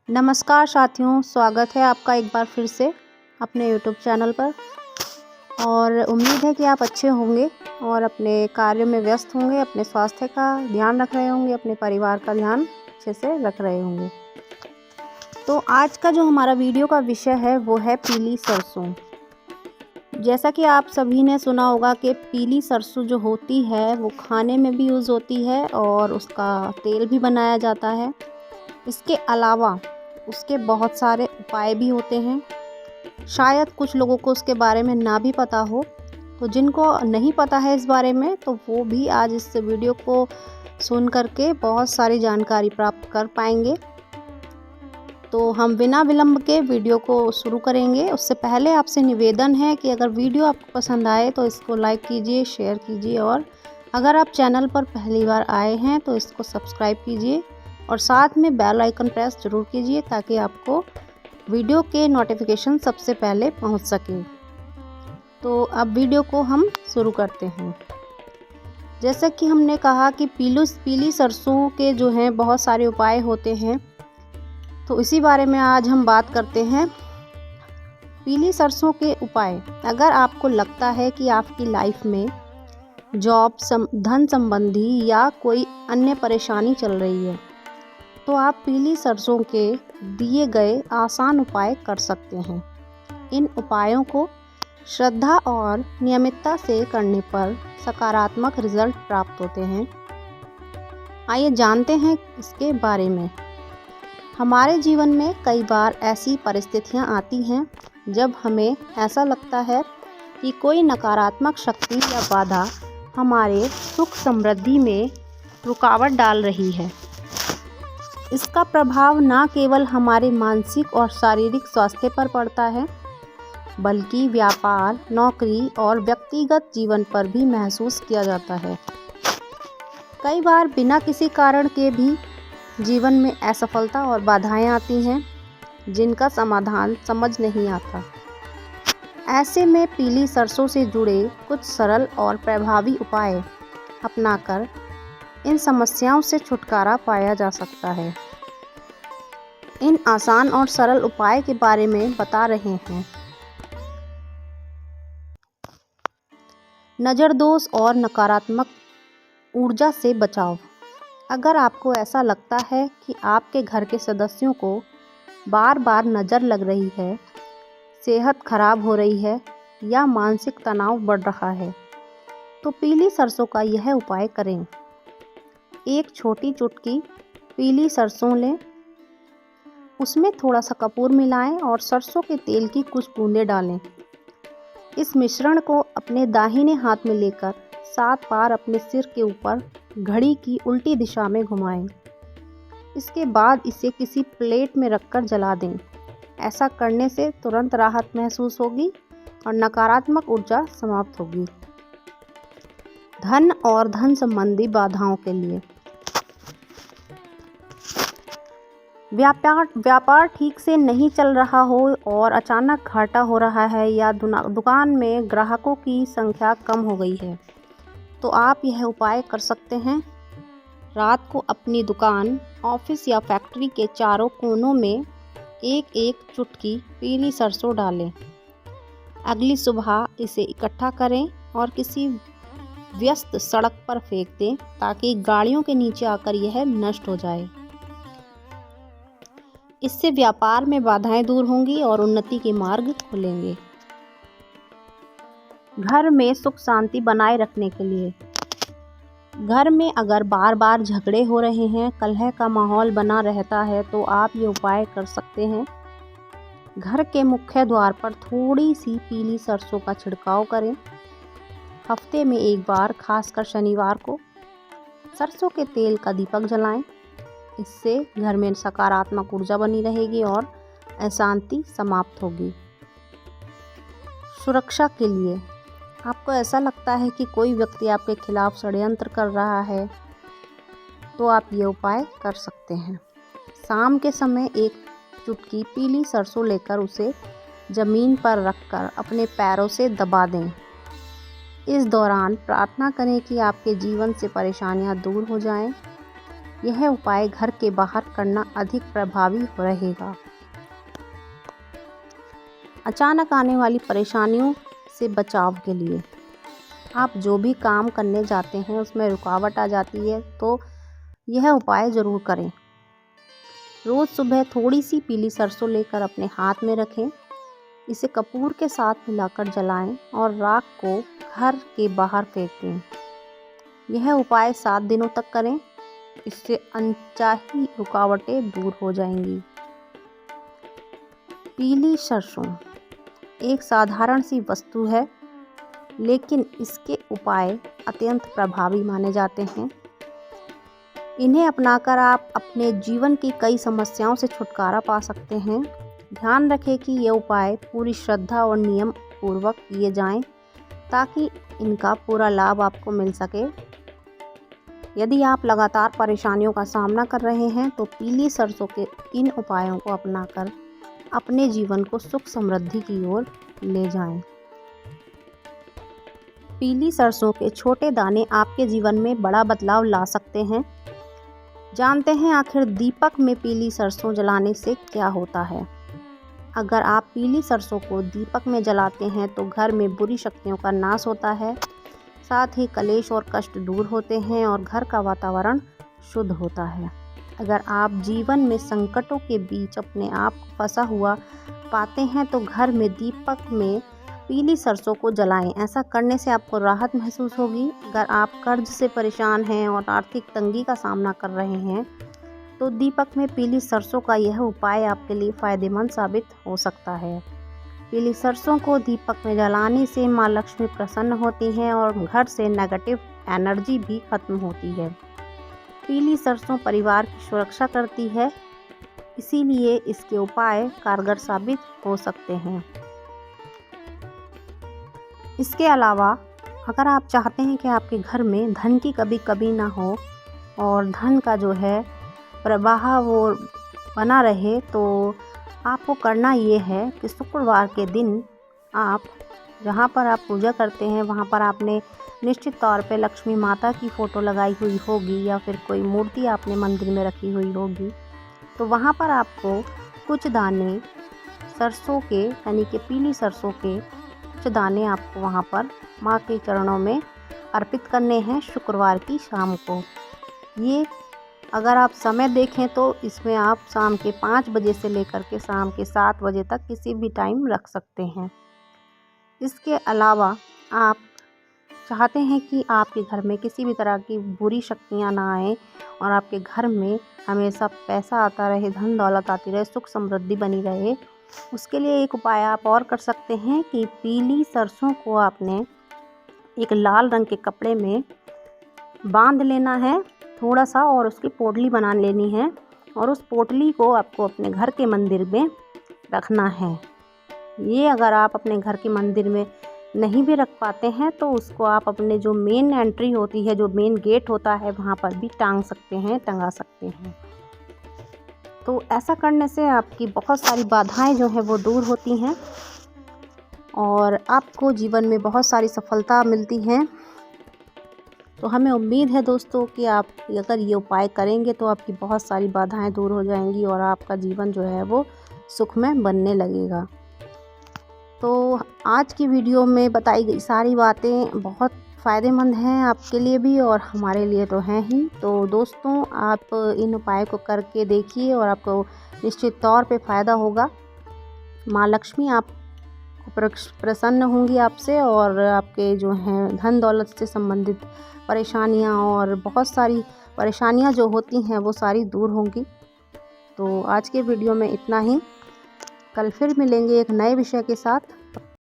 नमस्कार साथियों, स्वागत है आपका एक बार फिर से अपने यूट्यूब चैनल पर। और उम्मीद है कि आप अच्छे होंगे और अपने कार्यों में व्यस्त होंगे, अपने स्वास्थ्य का ध्यान रख रहे होंगे, अपने परिवार का ध्यान अच्छे से रख रहे होंगे। तो आज का जो हमारा वीडियो का विषय है वो है पीली सरसों। जैसा कि आप सभी ने सुना होगा कि पीली सरसों जो होती है वो खाने में भी यूज़ होती है और उसका तेल भी बनाया जाता है। इसके अलावा उसके बहुत सारे उपाय भी होते हैं। शायद कुछ लोगों को उसके बारे में ना भी पता हो, तो जिनको नहीं पता है इस बारे में तो वो भी आज इस वीडियो को सुन करके बहुत सारी जानकारी प्राप्त कर पाएंगे। तो हम बिना विलंब के वीडियो को शुरू करेंगे। उससे पहले आपसे निवेदन है कि अगर वीडियो आपको पसंद आए तो इसको लाइक कीजिए, शेयर कीजिए और अगर आप चैनल पर पहली बार आए हैं तो इसको सब्सक्राइब कीजिए और साथ में बेल आइकन प्रेस ज़रूर कीजिए ताकि आपको वीडियो के नोटिफिकेशन सबसे पहले पहुंच सके। तो अब वीडियो को हम शुरू करते हैं। जैसा कि हमने कहा कि पीली सरसों के जो हैं बहुत सारे उपाय होते हैं, तो इसी बारे में आज हम बात करते हैं। पीली सरसों के उपाय। अगर आपको लगता है कि आपकी लाइफ में जॉब, धन संबंधी या कोई अन्य परेशानी चल रही है तो आप पीली सरसों के दिए गए आसान उपाय कर सकते हैं। इन उपायों को श्रद्धा और नियमितता से करने पर सकारात्मक रिजल्ट प्राप्त होते हैं। आइए जानते हैं इसके बारे में। हमारे जीवन में कई बार ऐसी परिस्थितियां आती हैं जब हमें ऐसा लगता है कि कोई नकारात्मक शक्ति या बाधा हमारे सुख समृद्धि में रुकावट डाल रही है। इसका प्रभाव न केवल हमारे मानसिक और शारीरिक स्वास्थ्य पर पड़ता है, बल्कि व्यापार, नौकरी और व्यक्तिगत जीवन पर भी महसूस किया जाता है। कई बार बिना किसी कारण के भी जीवन में असफलता और बाधाएं आती हैं, जिनका समाधान समझ नहीं आता। ऐसे में पीली सरसों से जुड़े कुछ सरल और प्रभावी उपाय अपनाकर इन समस्याओं से छुटकारा पाया जा सकता है। इन आसान और सरल उपाय के बारे में बता रहे हैं। नज़र दोष और नकारात्मक ऊर्जा से बचाव। अगर आपको ऐसा लगता है कि आपके घर के सदस्यों को बार बार नज़र लग रही है, सेहत खराब हो रही है या मानसिक तनाव बढ़ रहा है, तो पीली सरसों का यह उपाय करें। एक छोटी चुटकी पीली सरसों लें, उसमें थोड़ा सा कपूर मिलाएं और सरसों के तेल की कुछ बूंदें डालें। इस मिश्रण को अपने दाहिने हाथ में लेकर 7 बार अपने सिर के ऊपर घड़ी की उल्टी दिशा में घुमाएं। इसके बाद इसे किसी प्लेट में रखकर जला दें। ऐसा करने से तुरंत राहत महसूस होगी और नकारात्मक ऊर्जा समाप्त होगी। धन और धन संबंधी बाधाओं के लिए। व्यापार ठीक से नहीं चल रहा हो और अचानक घाटा हो रहा है या दुकान में ग्राहकों की संख्या कम हो गई है, तो आप यह उपाय कर सकते हैं। रात को अपनी दुकान, ऑफिस या फैक्ट्री के चारों कोनों में एक एक चुटकी पीली सरसों डालें। अगली सुबह इसे इकट्ठा करें और किसी व्यस्त सड़क पर फेंक दें ताकि गाड़ियों के नीचे आकर यह नष्ट हो जाए। इससे व्यापार में बाधाएं दूर होंगी और उन्नति के मार्ग खुलेंगे। घर में सुख शांति बनाए रखने के लिए। घर में अगर बार बार झगड़े हो रहे हैं, कलह का माहौल बना रहता है, तो आप ये उपाय कर सकते हैं। घर के मुख्य द्वार पर थोड़ी सी पीली सरसों का छिड़काव करें। हफ्ते में एक बार, खासकर शनिवार को, सरसों के तेल का दीपक जलाएं। इससे घर में सकारात्मक ऊर्जा बनी रहेगी और अशांति समाप्त होगी। सुरक्षा के लिए। आपको ऐसा लगता है कि कोई व्यक्ति आपके खिलाफ षड्यंत्र कर रहा है, तो आप ये उपाय कर सकते हैं। शाम के समय एक चुटकी पीली सरसों लेकर उसे ज़मीन पर रखकर अपने पैरों से दबा दें। इस दौरान प्रार्थना करें कि आपके जीवन से परेशानियां दूर हो जाएं। यह उपाय घर के बाहर करना अधिक प्रभावी रहेगा। अचानक आने वाली परेशानियों से बचाव के लिए आप जो भी काम करने जाते हैं उसमें रुकावट आ जाती है तो यह उपाय ज़रूर करें। रोज़ सुबह थोड़ी सी पीली सरसों लेकर अपने हाथ में रखें, इसे कपूर के साथ मिलाकर जलाएं और राख को घर के बाहर फेंक दें। यह उपाय 7 दिनों तक करें, इससे अनचाही रुकावटें दूर हो जाएंगी। पीली सरसों एक साधारण सी वस्तु है, लेकिन इसके उपाय अत्यंत प्रभावी माने जाते हैं। इन्हें अपनाकर आप अपने जीवन की कई समस्याओं से छुटकारा पा सकते हैं। ध्यान रखें कि ये उपाय पूरी श्रद्धा और नियम पूर्वक किए जाएं, ताकि इनका पूरा लाभ आपको मिल सके। यदि आप लगातार परेशानियों का सामना कर रहे हैं तो पीली सरसों के इन उपायों को अपनाकर अपने जीवन को सुख समृद्धि की ओर ले जाएं। पीली सरसों के छोटे दाने आपके जीवन में बड़ा बदलाव ला सकते हैं। जानते हैं आखिर दीपक में पीली सरसों जलाने से क्या होता है? अगर आप पीली सरसों को दीपक में जलाते हैं तो घर में बुरी शक्तियों का नाश होता है, साथ ही कलेश और कष्ट दूर होते हैं और घर का वातावरण शुद्ध होता है। अगर आप जीवन में संकटों के बीच अपने आप फंसा हुआ पाते हैं तो घर में दीपक में पीली सरसों को जलाएं। ऐसा करने से आपको राहत महसूस होगी। अगर आप कर्ज से परेशान हैं और आर्थिक तंगी का सामना कर रहे हैं तो दीपक में पीली सरसों का यह उपाय आपके लिए फ़ायदेमंद साबित हो सकता है। पीली सरसों को दीपक में जलाने से माँ लक्ष्मी प्रसन्न होती हैं और घर से नेगेटिव एनर्जी भी खत्म होती है। पीली सरसों परिवार की सुरक्षा करती है, इसीलिए इसके उपाय कारगर साबित हो सकते हैं। इसके अलावा अगर आप चाहते हैं कि आपके घर में धन की कभी कमी ना हो और धन का जो है प्रवाह वो बना रहे, तो आपको करना ये है कि शुक्रवार के दिन आप जहाँ पर आप पूजा करते हैं वहाँ पर आपने निश्चित तौर पे लक्ष्मी माता की फ़ोटो लगाई हुई होगी या फिर कोई मूर्ति आपने मंदिर में रखी हुई होगी, तो वहाँ पर आपको कुछ दाने सरसों के यानी कि पीली सरसों के कुछ दाने आपको वहाँ पर माँ के चरणों में अर्पित करने हैं शुक्रवार की शाम को। ये अगर आप समय देखें तो इसमें आप शाम के 5 बजे से लेकर के शाम के 7 बजे तक किसी भी टाइम रख सकते हैं। इसके अलावा आप चाहते हैं कि आपके घर में किसी भी तरह की बुरी शक्तियाँ ना आए और आपके घर में हमेशा पैसा आता रहे, धन दौलत आती रहे, सुख समृद्धि बनी रहे, उसके लिए एक उपाय आप और कर सकते हैं कि पीली सरसों को आपने एक लाल रंग के कपड़े में बांध लेना है थोड़ा सा और उसकी पोटली बना लेनी है और उस पोटली को आपको अपने घर के मंदिर में रखना है। ये अगर आप अपने घर के मंदिर में नहीं भी रख पाते हैं तो उसको आप अपने जो मेन एंट्री होती है, जो मेन गेट होता है, वहाँ पर भी टांग सकते हैं, टंगा सकते हैं। तो ऐसा करने से आपकी बहुत सारी बाधाएं जो हैं वो दूर होती हैं और आपको जीवन में बहुत सारी सफलता मिलती हैं। तो हमें उम्मीद है दोस्तों कि आप अगर ये उपाय करेंगे तो आपकी बहुत सारी बाधाएं दूर हो जाएंगी और आपका जीवन जो है वो सुखमय बनने लगेगा। तो आज की वीडियो में बताई गई सारी बातें बहुत फ़ायदेमंद हैं आपके लिए भी और हमारे लिए तो हैं ही। तो दोस्तों आप इन उपाय को करके देखिए और आपको निश्चित तौर पे फ़ायदा होगा। माँ लक्ष्मी आप प्रसन्न होंगी आपसे और आपके जो हैं धन दौलत से संबंधित परेशानियाँ और बहुत सारी परेशानियाँ जो होती हैं वो सारी दूर होंगी। तो आज के वीडियो में इतना ही। कल फिर मिलेंगे एक नए विषय के साथ।